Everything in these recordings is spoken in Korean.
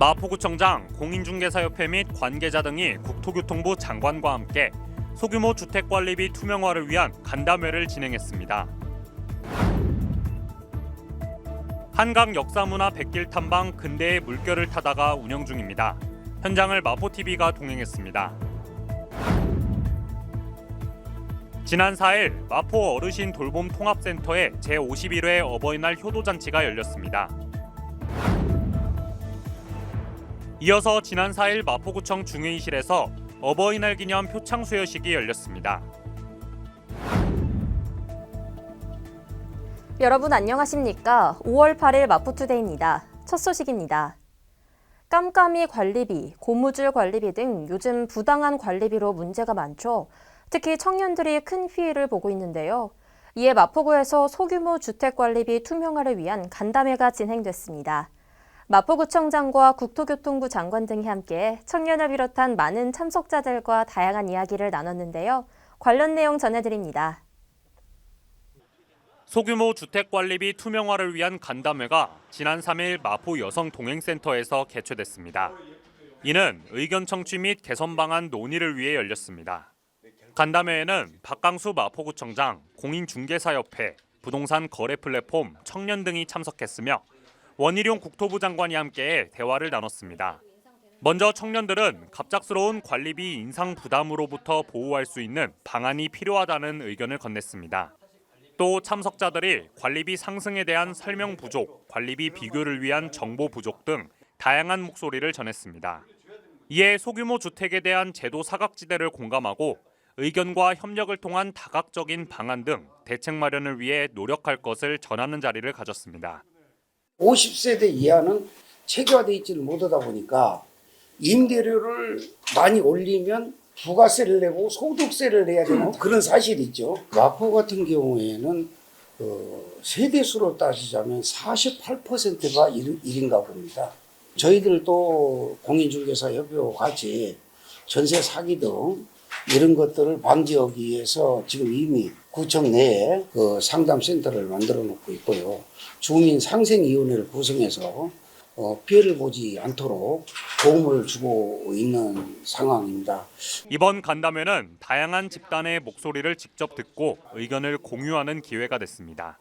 마포구청장, 공인중개사협회 및 관계자 등이 국토교통부 장관과 함께 소규모 주택관리비 투명화를 위한 간담회를 진행했습니다. 한강 역사문화 백길 탐방 근대의 물결을 타다가 운영 중입니다. 현장을 마포TV가 동행했습니다. 지난 4일 마포 어르신 돌봄 통합센터의 제51회 어버이날 효도잔치가 열렸습니다. 이어서 지난 4일 마포구청 중회의실에서 어버이날 기념 표창 수여식이 열렸습니다. 여러분 안녕하십니까? 5월 8일 마포투데이입니다. 첫 소식입니다. 깜깜이 관리비, 고무줄 관리비 등 요즘 부당한 관리비로 문제가 많죠. 특히 청년들이 큰 피해를 보고 있는데요. 이에 마포구에서 소규모 주택관리비 투명화를 위한 간담회가 진행됐습니다. 마포구청장과 국토교통부 장관 등이 함께 청년을 비롯한 많은 참석자들과 다양한 이야기를 나눴는데요. 관련 내용 전해드립니다. 소규모 주택관리비 투명화를 위한 간담회가 지난 3일 마포 여성동행센터에서 개최됐습니다. 이는 의견 청취 및 개선 방안 논의를 위해 열렸습니다. 간담회에는 박강수 마포구청장, 공인중개사협회, 부동산 거래 플랫폼, 청년 등이 참석했으며 원희룡 국토부 장관이 함께 대화를 나눴습니다. 먼저 청년들은 갑작스러운 관리비 인상 부담으로부터 보호할 수 있는 방안이 필요하다는 의견을 건넸습니다. 또 참석자들이 관리비 상승에 대한 설명 부족, 관리비 비교를 위한 정보 부족 등 다양한 목소리를 전했습니다. 이에 소규모 주택에 대한 제도 사각지대를 공감하고 의견과 협력을 통한 다각적인 방안 등 대책 마련을 위해 노력할 것을 전하는 자리를 가졌습니다. 50세대 이하는 체계화되어 있지를 못하다 보니까 임대료를 많이 올리면 부가세를 내고 소득세를 내야 되는 그런 사실이 있죠. 마포 같은 경우에는 세대수로 따지자면 48%가 1인 가구입니다. 저희들도 공인중개사협회와 같이 전세 사기 등 이런 것들을 방지하기 위해서 지금 이미 구청 내에 상담센터를 만들어 놓고 있고요. 주민 상생위원회를 구성해서 피해를 보지 않도록 도움을 주고 있는 상황입니다. 이번 간담회는 다양한 집단의 목소리를 직접 듣고 의견을 공유하는 기회가 됐습니다.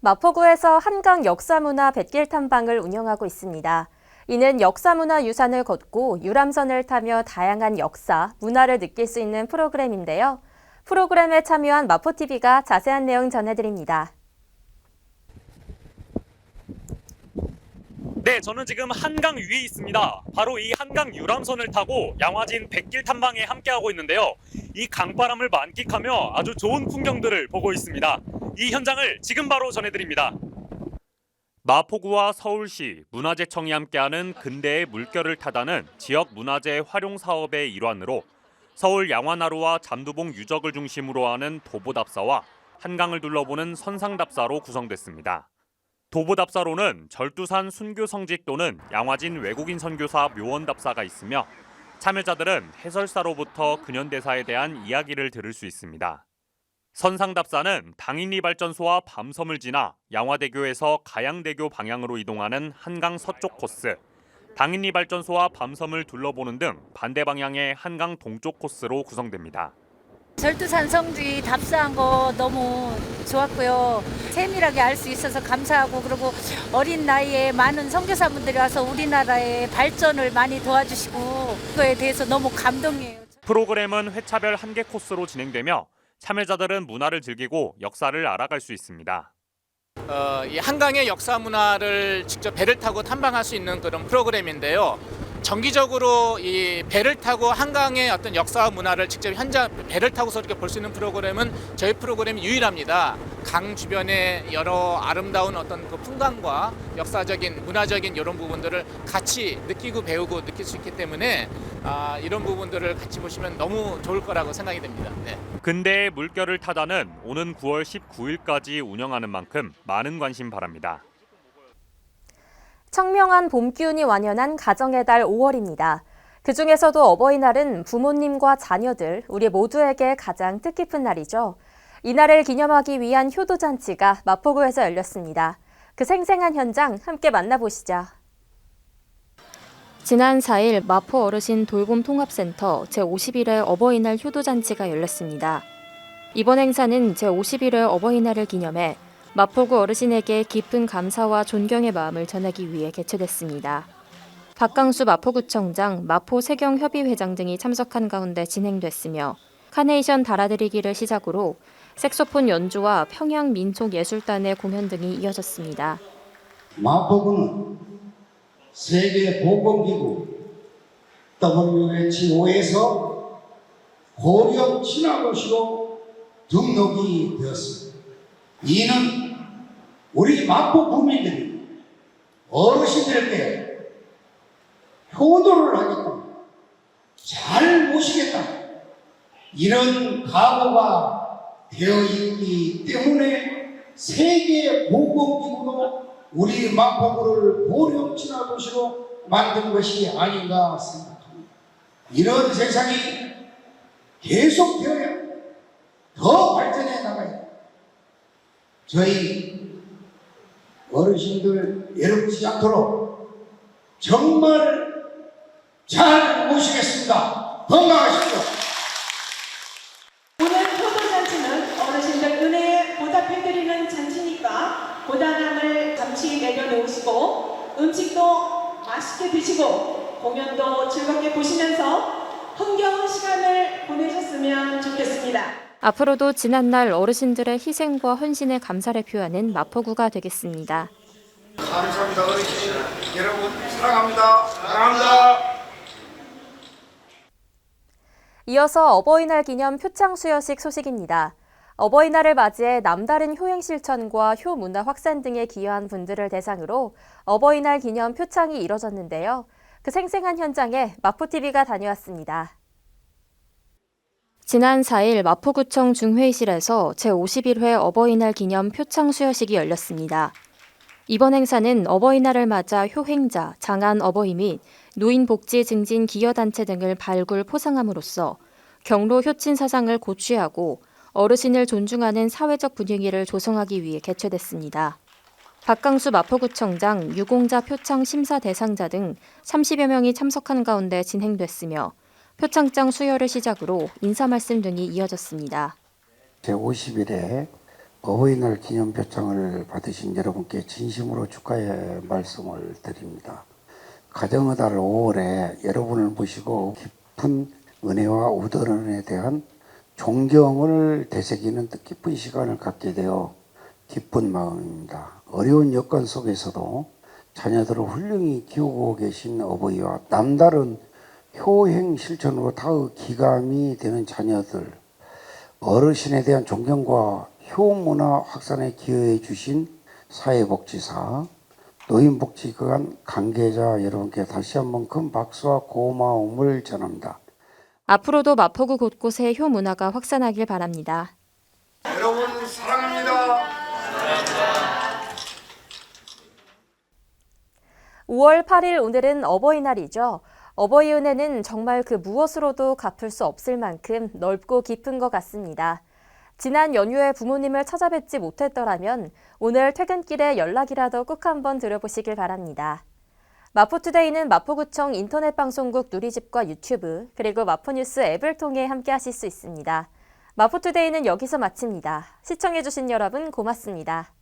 마포구에서 한강 역사문화 백길 탐방을 운영하고 있습니다. 이는 역사문화 유산을 걷고 유람선을 타며 다양한 역사, 문화를 느낄 수 있는 프로그램인데요. 프로그램에 참여한 마포TV가 자세한 내용 전해드립니다. 네, 저는 지금 한강 위에 있습니다. 바로 이 한강 유람선을 타고 양화진 백길 탐방에 함께하고 있는데요. 이 강바람을 만끽하며 아주 좋은 풍경들을 보고 있습니다. 이 현장을 지금 바로 전해드립니다. 마포구와 서울시, 문화재청이 함께하는 근대의 물결을 타다는 지역 문화재 활용 사업의 일환으로 서울 양화나루와 잠두봉 유적을 중심으로 하는 도보답사와 한강을 둘러보는 선상답사로 구성됐습니다. 도보답사로는 절두산 순교 성지 또는 양화진 외국인 선교사 묘원답사가 있으며 참여자들은 해설사로부터 근현대사에 대한 이야기를 들을 수 있습니다. 선상답사는 당인리 발전소와 밤섬을 지나 양화대교에서 가양대교 방향으로 이동하는 한강 서쪽 코스, 당인리 발전소와 밤섬을 둘러보는 등 반대 방향의 한강 동쪽 코스로 구성됩니다. 절두산 성지 답사한 거 너무 좋았고요. 세밀하게 알 수 있어서 감사하고, 그리고 어린 나이에 많은 선교사분들이 와서 우리나라의 발전을 많이 도와주시고 그거에 대해서 너무 감동이에요. 프로그램은 회차별 1개 코스로 진행되며 참여자들은 문화를 즐기고 역사를 알아갈 수 있습니다. 이 한강의 역사 문화를 직접 배를 타고 탐방할 수 있는 그런 프로그램인데요. 정기적으로 이 배를 타고 한강의 어떤 역사와 문화를 직접 현장 배를 타고서 이렇게 볼 수 있는 프로그램은 저희 프로그램이 유일합니다. 강 주변의 여러 아름다운 어떤 그 풍광과 역사적인 문화적인 이런 부분들을 같이 느끼고 배우고 느낄 수 있기 때문에 이런 부분들을 같이 보시면 너무 좋을 거라고 생각이 됩니다. 네. 근대의 물결을 타다는 오는 9월 19일까지 운영하는 만큼 많은 관심 바랍니다. 청명한 봄 기운이 완연한 가정의 달 5월입니다. 그중에서도 어버이날은 부모님과 자녀들, 우리 모두에게 가장 뜻깊은 날이죠. 이날을 기념하기 위한 효도잔치가 마포구에서 열렸습니다. 그 생생한 현장 함께 만나보시죠. 지난 4일 마포 어르신 돌봄 통합센터 제51회 어버이날 효도잔치가 열렸습니다. 이번 행사는 제51회 어버이날을 기념해 마포구 어르신에게 깊은 감사와 존경의 마음을 전하기 위해 개최됐습니다. 박강수 마포구청장, 마포세경협의회장 등이 참석한 가운데 진행됐으며 카네이션 달아드리기를 시작으로 색소폰 연주와 평양민속예술단의 공연 등이 이어졌습니다. 마포구는 세계보건기구 WHO에서 고령 친화도시로 등록이 되었습니다. 이는 우리 마포 국민들이 어르신들에게 효도를 하겠다, 잘 모시겠다, 이런 각오가 되어 있기 때문에 세계보건기구로 우리 마포구를 고령 친화도시로 만든 것이 아닌가 생각합니다. 이런 세상이 계속되어야 더 발전해 나가야 저희 어르신들 외롭지 않도록 정말 잘 모시겠습니다. 건강하십시오. 오늘 효도잔치는 어르신들 은혜에 보답해드리는 잔치니까 고단함을 잠시 내려놓으시고 음식도 맛있게 드시고 공연도 즐겁게 보시면서 흥겨운 시간을 보내셨으면 좋겠습니다. 앞으로도 지난날 어르신들의 희생과 헌신에 감사를 표하는 마포구가 되겠습니다. 감사합니다. 어르신 여러분 사랑합니다. 사랑합니다. 이어서 어버이날 기념 표창 수여식 소식입니다. 어버이날을 맞이해 남다른 효행 실천과 효 문화 확산 등에 기여한 분들을 대상으로 어버이날 기념 표창이 이뤄졌는데요. 그 생생한 현장에 마포TV가 다녀왔습니다. 지난 4일 마포구청 중회의실에서 제51회 어버이날 기념 표창 수여식이 열렸습니다. 이번 행사는 어버이날을 맞아 효행자, 장안 어버이 및 노인복지 증진 기여단체 등을 발굴 포상함으로써 경로 효친 사상을 고취하고 어르신을 존중하는 사회적 분위기를 조성하기 위해 개최됐습니다. 박강수 마포구청장, 유공자 표창 심사 대상자 등 30여 명이 참석한 가운데 진행됐으며 표창장 수여를 시작으로 인사 말씀 등이 이어졌습니다. 제51회 어버이날 기념 표창을 받으신 여러분께 진심으로 축하의 말씀을 드립니다. 가정의 달 5월에 여러분을 모시고 깊은 은혜와 우더른에 대한 존경을 되새기는 뜻깊은 시간을 갖게 되어 기쁜 마음입니다. 어려운 여건 속에서도 자녀들을 훌륭히 키우고 계신 어버이와 남다른 효행 실천으로 다의 기감이 되는 자녀들, 어르신에 대한 존경과 효문화 확산에 기여해 주신 사회복지사, 노인복지관 관계자 여러분께 다시 한번 큰 박수와 고마움을 전합니다. 앞으로도 마포구 곳곳에 효 문화가 확산하길 바랍니다. 여러분 사랑합니다. 5월 8일 오늘은 어버이날이죠. 어버이 은혜는 정말 그 무엇으로도 갚을 수 없을 만큼 넓고 깊은 것 같습니다. 지난 연휴에 부모님을 찾아뵙지 못했더라면 오늘 퇴근길에 연락이라도 꼭 한번 드려보시길 바랍니다. 마포투데이는 마포구청 인터넷방송국 누리집과 유튜브 그리고 마포뉴스 앱을 통해 함께하실 수 있습니다. 마포투데이는 여기서 마칩니다. 시청해주신 여러분 고맙습니다.